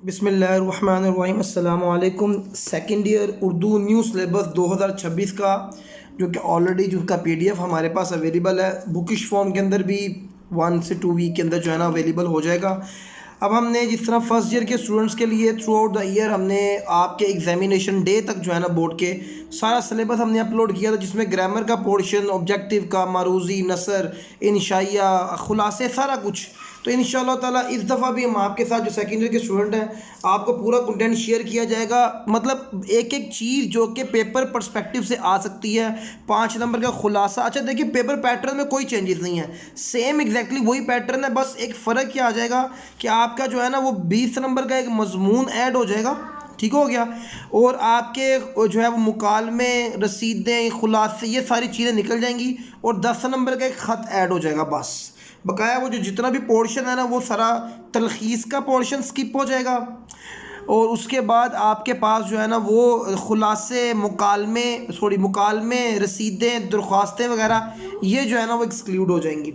بسم اللہ الرحمن الرحیم۔ السلام علیکم۔ Second year Urdu new syllabus 2026 کا جو کہ آلریڈی جن کا پی ڈی ایف ہمارے پاس اویلیبل ہے، بکش فارم کے اندر بھی 1 سے 2 ویک کے اندر جو ہے نا اویلیبل ہو جائے گا۔ اب ہم نے جس طرح فرسٹ ایئر کے اسٹوڈنٹس کے لیے تھرو آؤٹ دا ایئر ہم نے آپ کے ایگزامینیشن ڈے تک جو ہے نا بورڈ کے سارا سلیبس ہم نے اپلوڈ کیا تھا، جس میں گرامر کا پورشن، آبجیکٹیو کا، معروضی، نثر، انشائیہ، خلاصے، سارا کچھ۔ تو انشاءاللہ تعالیٰ اس دفعہ بھی ہم آپ کے ساتھ جو سیکنڈ ایئر کے اسٹوڈنٹ ہیں آپ کو پورا کنٹینٹ شیئر کیا جائے گا، مطلب ایک ایک چیز جو کہ پیپر پرسپیکٹیو سے آ سکتی ہے۔ 5 نمبر کا خلاصہ، اچھا دیکھیے پیپر پیٹرن میں کوئی چینجز نہیں ہے، سیم ایگزیکٹلی وہی پیٹرن ہے، بس ایک فرق کیا آ جائے گا کہ آپ کا جو ہے نا وہ 20 نمبر کا ایک مضمون ایڈ ہو جائے گا، ٹھیک ہو گیا، اور آپ کے جو ہے وہ مکالمے، رسیدیں، خلاصے، یہ ساری چیزیں نکل جائیں گی، اور 10 نمبر کا ایک خط ایڈ ہو جائے گا بس۔ بقایا وہ جو جتنا بھی پورشن ہے نا وہ سارا تلخیص کا پورشن سکپ ہو جائے گا، اور اس کے بعد آپ کے پاس جو ہے نا وہ خلاصے، مکالمے، رسیدیں، درخواستیں وغیرہ یہ جو ہے نا وہ ایکسکلیوڈ ہو جائیں گی۔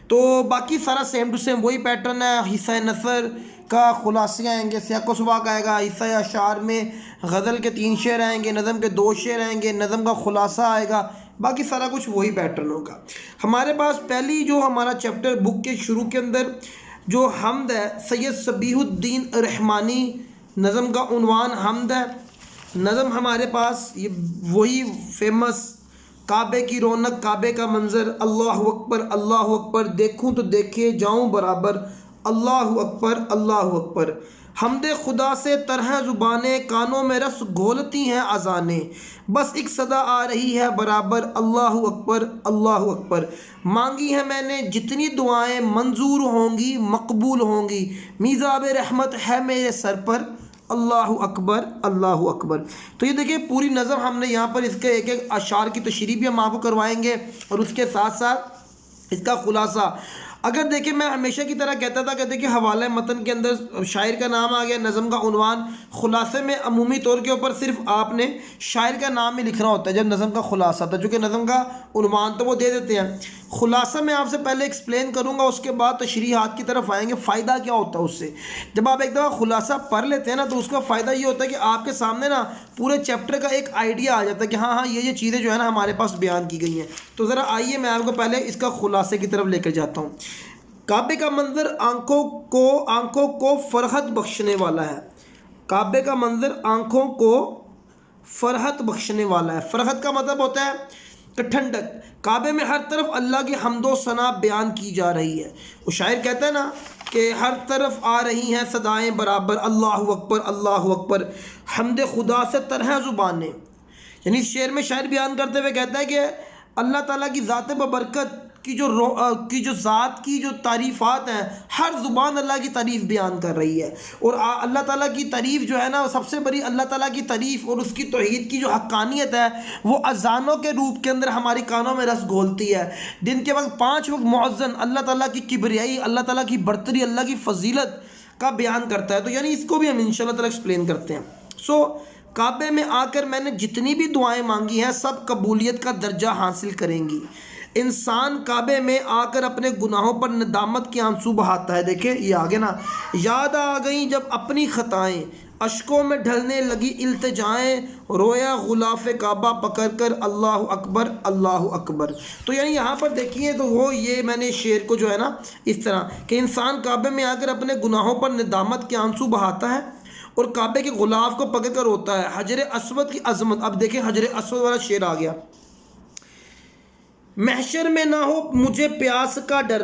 تو باقی سارا سیم ٹو سیم وہی پیٹرن ہے۔ حصہ نثر کا خلاصے آئیں گے، سیاق و سباق آئے گا، حصہ اشعار میں غزل کے 3 شعر آئیں گے، نظم کے 2 شعر آئیں گے، نظم کا خلاصہ آئے گا، باقی سارا کچھ وہی پیٹرن ہوگا۔ ہمارے پاس پہلی جو ہمارا چیپٹر بک کے شروع کے اندر جو حمد ہے، سید صبیح الدین رحمانی نظم کا عنوان حمد ہے۔ نظم ہمارے پاس یہ وہی فیمس کعبے کی رونق، کعبے کا منظر، اللہ اکبر اللہ اکبر، دیکھوں تو دیکھے جاؤں برابر، اللہ اکبر اللہ اکبر، حمد خدا سے طرح زبانیں، کانوں میں رس گھولتی ہیں اذانیں، بس ایک صدا آ رہی ہے برابر، اللہ اکبر اللہ اکبر، مانگی ہے میں نے جتنی دعائیں، منظور ہوں گی مقبول ہوں گی، میزاب رحمت ہے میرے سر پر، اللہ اکبر اللہ اکبر۔ تو یہ دیکھیں پوری نظم ہم نے یہاں پر اس کے ایک ایک اشعار کی تشریح بھی ہم آپ کو کروائیں گے، اور اس کے ساتھ ساتھ اس کا خلاصہ۔ اگر دیکھیں میں ہمیشہ کی طرح کہتا تھا کہ دیکھیں حوالہ متن کے اندر شاعر کا نام آ گیا، نظم کا عنوان، خلاصے میں عمومی طور کے اوپر صرف آپ نے شاعر کا نام ہی لکھنا ہوتا ہے جب نظم کا خلاصہ تھا، جو کہ نظم کا عنوان تو وہ دے دیتے ہیں۔ خلاصہ میں آپ سے پہلے ایکسپلین کروں گا، اس کے بعد تشریحات کی طرف آئیں گے، فائدہ کیا ہوتا ہے اس سے۔ جب آپ ایک دفعہ خلاصہ پڑھ لیتے ہیں نا تو اس کا فائدہ یہ ہوتا ہے کہ آپ کے سامنے نا پورے چیپٹر کا ایک آئیڈیا آ جاتا ہے کہ ہاں یہ چیزیں جو ہے نا ہمارے پاس بیان کی گئی ہیں۔ تو ذرا آئیے میں آپ کو پہلے اس کا خلاصے کی طرف لے کر جاتا ہوں۔ کعبے کا منظر آنکھوں کو فرحت بخشنے والا ہے۔ کعبے کا منظر آنکھوں کو فرحت بخشنے والا ہے۔ فرحت کا مطلب ہوتا ہے کہ ٹھنڈک۔ کعبے میں ہر طرف اللہ کی حمد و ثنا بیان کی جا رہی ہے۔ وہ شاعر کہتا ہے نا کہ ہر طرف آ رہی ہیں صدائیں برابر، اللہ اکبر اللہ اکبر، حمد خدا سے طرح زبانیں، یعنی اس شعر میں شاعر بیان کرتے ہوئے کہتا ہے کہ اللہ تعالیٰ کی ذات ببرکت کی جو ذات کی جو تعریفات ہیں، ہر زبان اللہ کی تعریف بیان کر رہی ہے، اور اللہ تعالیٰ کی تعریف جو ہے نا سب سے بڑی اللہ تعالیٰ کی تعریف اور اس کی توحید کی جو حقانیت ہے وہ اذانوں کے روپ کے اندر ہماری کانوں میں رس گھولتی ہے۔ دن کے وقت 5 وقت مؤذن اللہ تعالیٰ کی کبریائی، اللہ تعالیٰ کی برتری، اللہ کی فضیلت کا بیان کرتا ہے۔ تو یعنی اس کو بھی ہم انشاءاللہ تعالیٰ ایکسپلین کرتے ہیں۔ کعبے میں آ کر میں نے جتنی بھی دعائیں مانگی ہیں سب قبولیت کا درجہ حاصل کریں گی۔ انسان کعبے میں آ کر اپنے گناہوں پر ندامت کے آنسو بہاتا ہے۔ دیکھیں یہ آگے نا، یاد آ گئیں جب اپنی خطائیں، اشکوں میں ڈھلنے لگی التجائیں، رویا غلاف کعبہ پکڑ کر، اللہ اکبر اللہ اکبر۔ تو یعنی یہاں پر دیکھیے تو وہ یہ میں نے شعر کو جو ہے نا اس طرح کہ انسان کعبے میں آ کر اپنے گناہوں پر ندامت کے آنسو بہاتا ہے اور کعبے کے غلاف کو پکڑ کر روتا ہے۔ حجر اسود کی عظمت، اب دیکھیں حجر اسود والا شعر آ گیا، محشر میں نہ ہو مجھے پیاس کا ڈر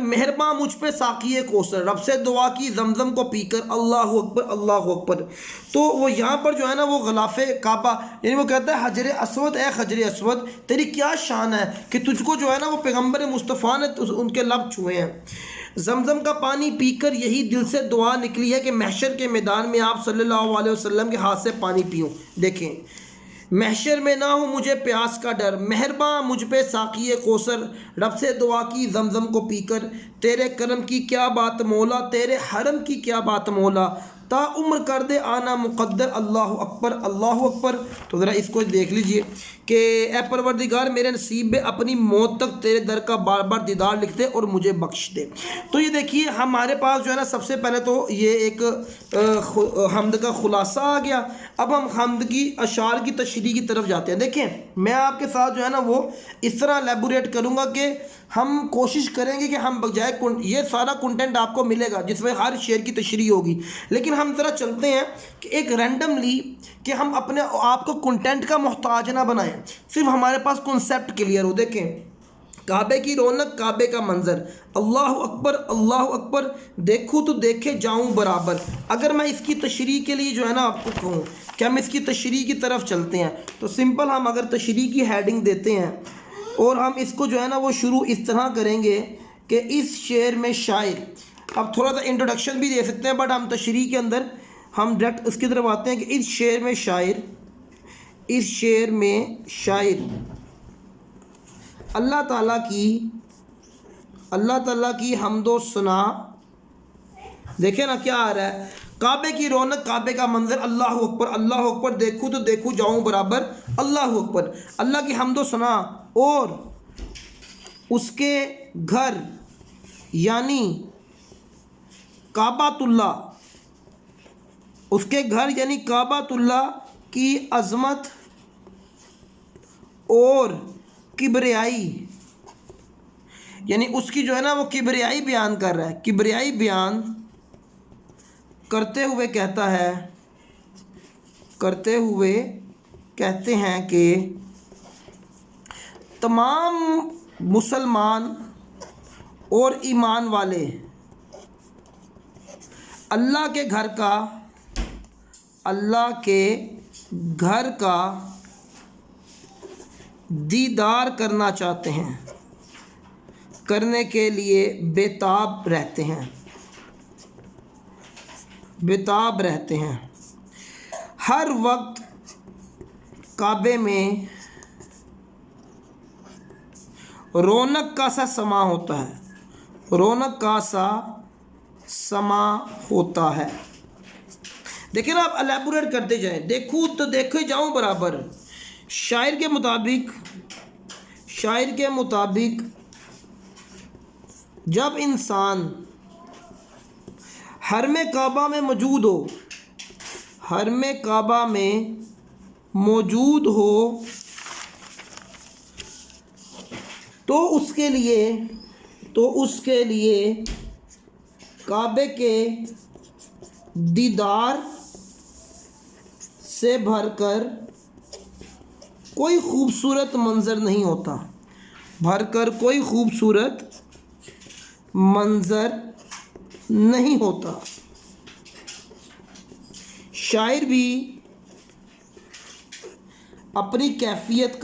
مہرباں مجھ پہ ساقی کوثر، رب سے دعا کی زمزم کو پی کر، اللہ اکبر اللہ اکبر۔ تو وہ یہاں پر جو ہے نا وہ غلاف کعبہ، یعنی وہ کہتا ہے حجر اسود، اے حجر اسود تیری کیا شان ہے کہ تجھ کو جو ہے نا وہ پیغمبر مصطفیٰ نے ان کے لب چھوئے ہیں۔ زمزم کا پانی پی کر یہی دل سے دعا نکلی ہے کہ محشر کے میدان میں آپ صلی اللہ علیہ وسلم کے ہاتھ سے پانی پیوں۔ دیکھیں، محشر میں نہ ہو مجھے پیاس کا ڈر، مہرباں مجھ پہ ساقی کوثر، رب سے دعا کی زمزم کو پی کر، تیرے کرم کی کیا بات مولا، تیرے حرم کی کیا بات مولا، تا عمر کر دے آنا مقدر اللہ اکبر اللہ اکبر۔ تو ذرا اس کو دیکھ لیجئے کہ اے پروردگار میرے نصیب میں اپنی موت تک تیرے در کا بار بار دیدار لکھ دے اور مجھے بخش دے۔ تو یہ دیکھیے ہمارے پاس جو ہے نا سب سے پہلے تو یہ ایک حمد کا خلاصہ آ گیا۔ اب ہم حمد کی اشعار کی تشریح کی طرف جاتے ہیں۔ دیکھیں میں آپ کے ساتھ جو ہے نا وہ اس طرح ایلیبوریٹ کروں گا کہ ہم کوشش کریں گے کہ ہم بجائے یہ سارا کنٹینٹ آپ کو ملے گا جس میں ہر شعر کی تشریح ہوگی، لیکن ہم ذرا چلتے ہیں کہ ایک رینڈملی کہ ہم اپنے آپ کو کنٹینٹ کا محتاج نہ بنائیں، صرف ہمارے پاس کنسیپٹ کلیئر ہو۔ دیکھیں کعبے کی رونق کعبے کا منظر، اللہ اکبر دیکھوں تو دیکھے جاؤں برابر۔ اگر میں اس کی تشریح کے لیے جو ہے نا آپ کو کہوں کہ ہم اس کی تشریح کی طرف چلتے ہیں تو سمپل ہم اگر تشریح کی ہیڈنگ دیتے ہیں اور ہم اس کو جو ہے نا وہ شروع اس طرح کریں گے کہ اس شعر میں شاعر، اب تھوڑا سا انٹروڈکشن بھی دے سکتے ہیں بٹ ہم تشریح کے اندر ہم ڈائریکٹ اس کی طرف آتے ہیں کہ اس شعر میں شاعر اللہ تعالیٰ کی حمد و ثنا، دیکھیں نا کیا آ رہا ہے، کعبے کی رونق کعبے کا منظر، اللہ اکبر دیکھوں تو دیکھوں جاؤں برابر، اللہ اکبر، اللہ کی حمد و ثنا اور اس کے گھر یعنی کعبۃ اللہ، اس کے گھر یعنی کعبۃ اللہ کی عظمت اور کبریائی، یعنی اس کی جو ہے نا وہ کبریائی بیان کر رہا ہے، کبریائی بیان کرتے ہوئے کہتے ہیں کہ تمام مسلمان اور ایمان والے اللہ کے گھر کا دیدار کرنا چاہتے ہیں، کرنے کے لیے بےتاب رہتے ہیں، ہر وقت کعبے میں رونق کا سا سما ہوتا ہے۔ دیکھیں نا آپ الیبوریٹ کرتے جائیں، دیکھوں تو دیکھے جاؤں برابر۔ شاعر کے مطابق جب انسان حرم کعبہ میں موجود ہو تو اس کے لیے کعبے کے دیدار سے بھر کر کوئی خوبصورت منظر نہیں ہوتا۔ شاعر بھی اپنی کیفیت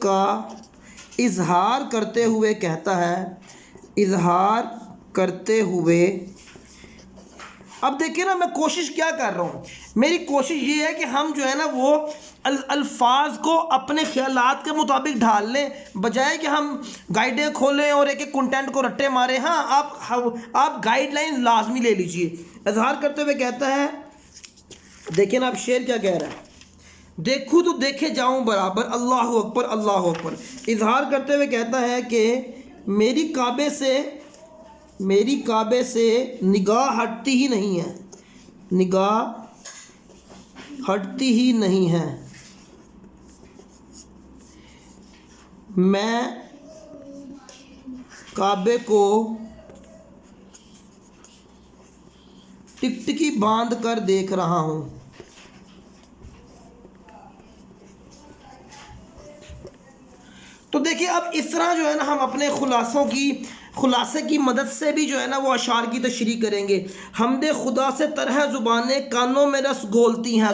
کا اظہار کرتے ہوئے اب دیکھیں نا میں کوشش کیا کر رہا ہوں، میری کوشش یہ ہے کہ ہم جو ہے نا وہ الفاظ کو اپنے خیالات کے مطابق ڈھال لیں، بجائے کہ ہم گائیڈیں کھولیں اور ایک کنٹینٹ کو رٹے ماریں۔ ہاں آپ گائیڈ لائن لازمی لے لیجئے۔ اظہار کرتے ہوئے کہتا ہے، دیکھیں نا اب شعر کیا کہہ رہا ہے، دیکھوں تو دیکھے جاؤں برابر، اللہ اکبر اللہ اکبر۔ اظہار کرتے ہوئے کہتا ہے کہ میری کعبے سے نگاہ ہٹتی ہی نہیں ہے، میں کعبے کو ٹکٹکی باندھ کر دیکھ رہا ہوں۔ تو دیکھیں اب اس طرح جو ہے نا ہم اپنے خلاصے کی مدد سے بھی جو ہے نا وہ اشعار کی تشریح کریں گے۔ حمد خدا سے طرح زبانیں، کانوں میں رس گھولتی ہیں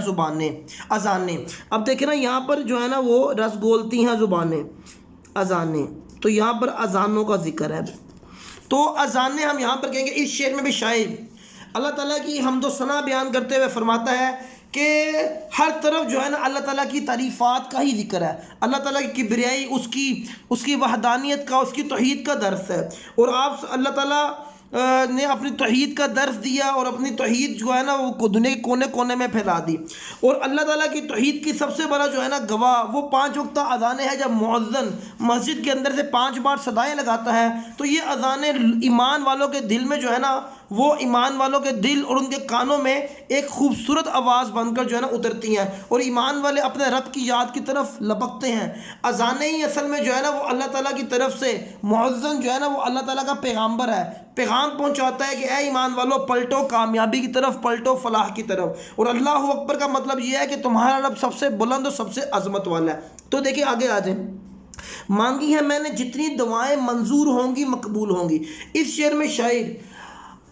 اذانیں۔ اب دیکھیں نا یہاں پر جو ہے نا وہ رس گھولتی ہیں اذانیں، تو یہاں پر اذانوں کا ذکر ہے، تو اذانیں ہم یہاں پر کہیں گے۔ اس شعر میں بھی شاعر اللہ تعالیٰ کی حمد و ثنا بیان کرتے ہوئے فرماتا ہے کہ ہر طرف جو ہے نا اللہ تعالیٰ کی تعریفات کا ہی ذکر ہے، اللہ تعالیٰ کی کبریائی، اس کی وحدانیت کا، اس کی توحید کا درس ہے، اور آپ اللہ تعالیٰ نے اپنی توحید کا درس دیا اور اپنی توحید جو ہے نا وہ دنیا کے کونے کونے میں پھیلا دی. اور اللہ تعالیٰ کی توحید کی سب سے بڑا جو ہے نا گواہ وہ 5 وقتہ اذانیں ہیں. جب مؤذن مسجد کے اندر سے 5 بار صدائیں لگاتا ہے تو یہ اذانیں ایمان والوں کے دل میں جو ہے نا وہ ایمان والوں کے دل اور ان کے کانوں میں ایک خوبصورت آواز بن کر جو ہے نا اترتی ہیں اور ایمان والے اپنے رب کی یاد کی طرف لپکتے ہیں. اذانیں ہی اصل میں جو ہے نا وہ اللہ تعالیٰ کی طرف سے مؤذن جو ہے نا وہ اللہ تعالیٰ کا پیغامبر ہے, پیغام پہنچاتا ہے کہ اے ایمان والو پلٹو کامیابی کی طرف, پلٹو فلاح کی طرف. اور اللہ اکبر کا مطلب یہ ہے کہ تمہارا رب سب سے بلند اور سب سے عظمت والا ہے. تو دیکھیں آگے آ جائیں. مانگی ہیں میں نے جتنی دعائیں منظور ہوں گی مقبول ہوں گی. اس شعر میں شاعر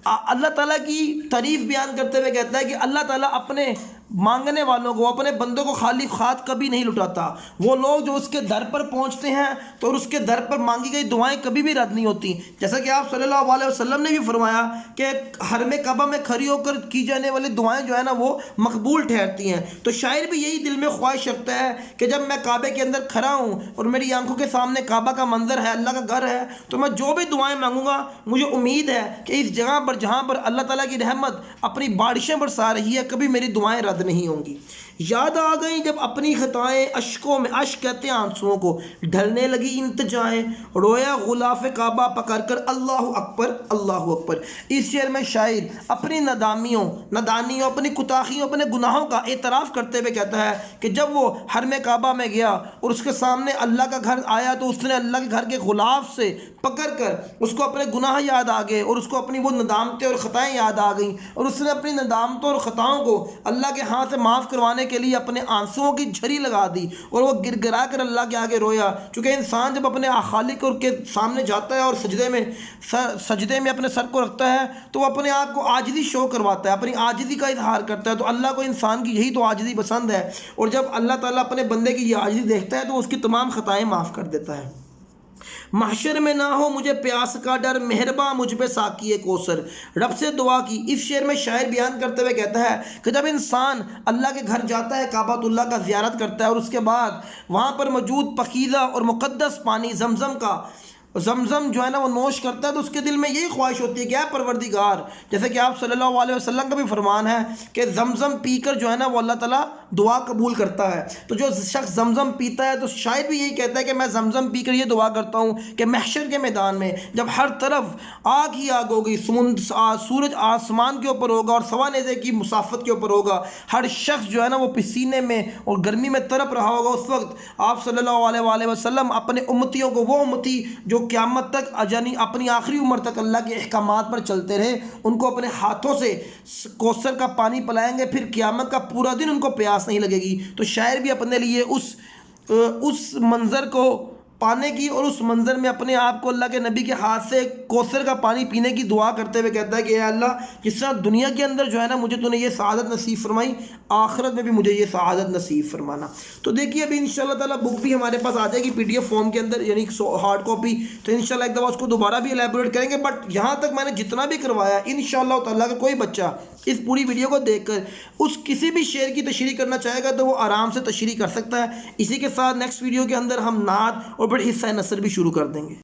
اللہ تعالیٰ کی تعریف بیان کرتے ہوئے کہتا ہے کہ اللہ تعالیٰ اپنے مانگنے والوں کو, اپنے بندوں کو خالی خات کبھی نہیں لٹاتا. وہ لوگ جو اس کے در پر پہنچتے ہیں تو اور اس کے در پر مانگی گئی دعائیں کبھی بھی رد نہیں ہوتی. جیسا کہ آپ صلی اللہ علیہ وسلم نے بھی فرمایا کہ حرم کعبہ میں کھڑی ہو کر کی جانے والی دعائیں جو ہے نا وہ مقبول ٹھہرتی ہیں. تو شاعر بھی یہی دل میں خواہش رکھتا ہے کہ جب میں کعبے کے اندر کھڑا ہوں اور میری آنکھوں کے سامنے کعبہ کا منظر ہے, اللہ کا گھر ہے, تو میں جو بھی دعائیں مانگوں گا مجھے امید ہے کہ اس جگہ پر جہاں پر اللہ تعالیٰ کی رحمت اپنی بارشیں برسا رہی ہے کبھی میری دعائیں رد نہیں ہوں گی. یاد آ گئیں جب اپنی خطائیں اشکوں میں, اشک کہتے ہیں آنسوؤں کو, ڈھلنے لگی التجائیں, رویا غلاف کعبہ پکڑ کر اللہ اکبر اللہ اکبر. اس شعر میں شاعر اپنی نادانیوں, اپنی کوتاہیوں, اپنے گناہوں کا اعتراف کرتے ہوئے کہتا ہے کہ جب وہ حرم کعبہ میں گیا اور اس کے سامنے اللہ کا گھر آیا تو اس نے اللہ کے گھر کے غلاف سے پکڑ کر اس کو اپنے گناہ یاد آ گئے اور اس کو اپنی وہ ندامتیں اور خطائیں یاد آ گئیں اور اس نے اپنی ندامتوں اور خطاؤں کو اللہ کے ہاں سے معاف کروانے کے لیے اپنے آنسوؤں کی جھڑی لگا دی اور وہ گر گرا کر اللہ کے آگے رویا. چونکہ انسان جب اپنے خالق کے سامنے جاتا ہے اور سجدے میں اپنے سر کو رکھتا ہے تو وہ اپنے آپ کو عاجزی شو کرواتا ہے, اپنی عاجزی کا اظہار کرتا ہے. تو اللہ کو انسان کی یہی تو عاجزی پسند ہے اور جب اللہ تعالیٰ اپنے بندے کی یہ عاجزی دیکھتا ہے تو اس کی تمام خطائیں معاف کر دیتا ہے. محشر میں نہ ہو مجھے پیاس کا ڈر, مہرباں مجھ پہ ساقی کوثر. رب سے دعا کی. اس شعر میں شاعر بیان کرتے ہوئے کہتا ہے کہ جب انسان اللہ کے گھر جاتا ہے, کعبۃ اللہ کا زیارت کرتا ہے اور اس کے بعد وہاں پر موجود پاکیزہ اور مقدس پانی زمزم جو ہے نا وہ نوش کرتا ہے تو اس کے دل میں یہی خواہش ہوتی ہے کہ اے پروردگار, جیسے کہ آپ صلی اللہ علیہ وسلم کا بھی فرمان ہے کہ زمزم پی کر جو ہے نا وہ اللہ تعالیٰ دعا قبول کرتا ہے. تو جو شخص زمزم پیتا ہے تو شاید بھی یہی کہتا ہے کہ میں زمزم پی کر یہ دعا کرتا ہوں کہ محشر کے میدان میں جب ہر طرف آگ ہی آگ ہوگی, سورج آسمان کے اوپر ہوگا اور سوا نیزے کی مسافت کے اوپر ہوگا, ہر شخص جو ہے نا وہ پسینے میں اور گرمی میں تڑپ رہا ہوگا, اس وقت آپ صلی اللہ علیہ وسلم اپنے امتیوں کو, وہ امتی جو قیامت تک یعنی اپنی آخری عمر تک اللہ کے احکامات پر چلتے رہے, ان کو اپنے ہاتھوں سے کوثر کا پانی پلائیں گے, پھر قیامت کا پورا دن ان کو پیاس نہیں لگے گی. تو شاعر بھی اپنے لیے اس منظر کو پانے کی اور اس منظر میں اپنے آپ کو اللہ کے نبی کے ہاتھ سے کوثر کا پانی پینے کی دعا کرتے ہوئے کہتا ہے کہ اے اللہ, جس طرح دنیا کے اندر جو ہے نا مجھے تو نے یہ سعادت نصیب فرمائی, آخرت میں بھی مجھے یہ سعادت نصیب فرمانا. تو دیکھیے ابھی انشاءاللہ تعالیٰ بک بھی ہمارے پاس آ جائے گی PDF فارم کے اندر, یعنی ہارڈ کاپی. تو انشاءاللہ ایک دفعہ اس کو دوبارہ بھی ایلیبوریٹ کریں گے. بٹ یہاں تک میں نے جتنا بھی کروایا انشاءاللہ تعالیٰ کا کوئی بچہ اس پوری ویڈیو کو دیکھ کر اس کسی بھی شعر کی تشریح کرنا چاہے گا تو وہ آرام سے تشریح کر سکتا ہے. اسی کے ساتھ نیکسٹ ویڈیو کے اندر ہم نعت اور پھر حصہ نثر بھی شروع کر دیں گے.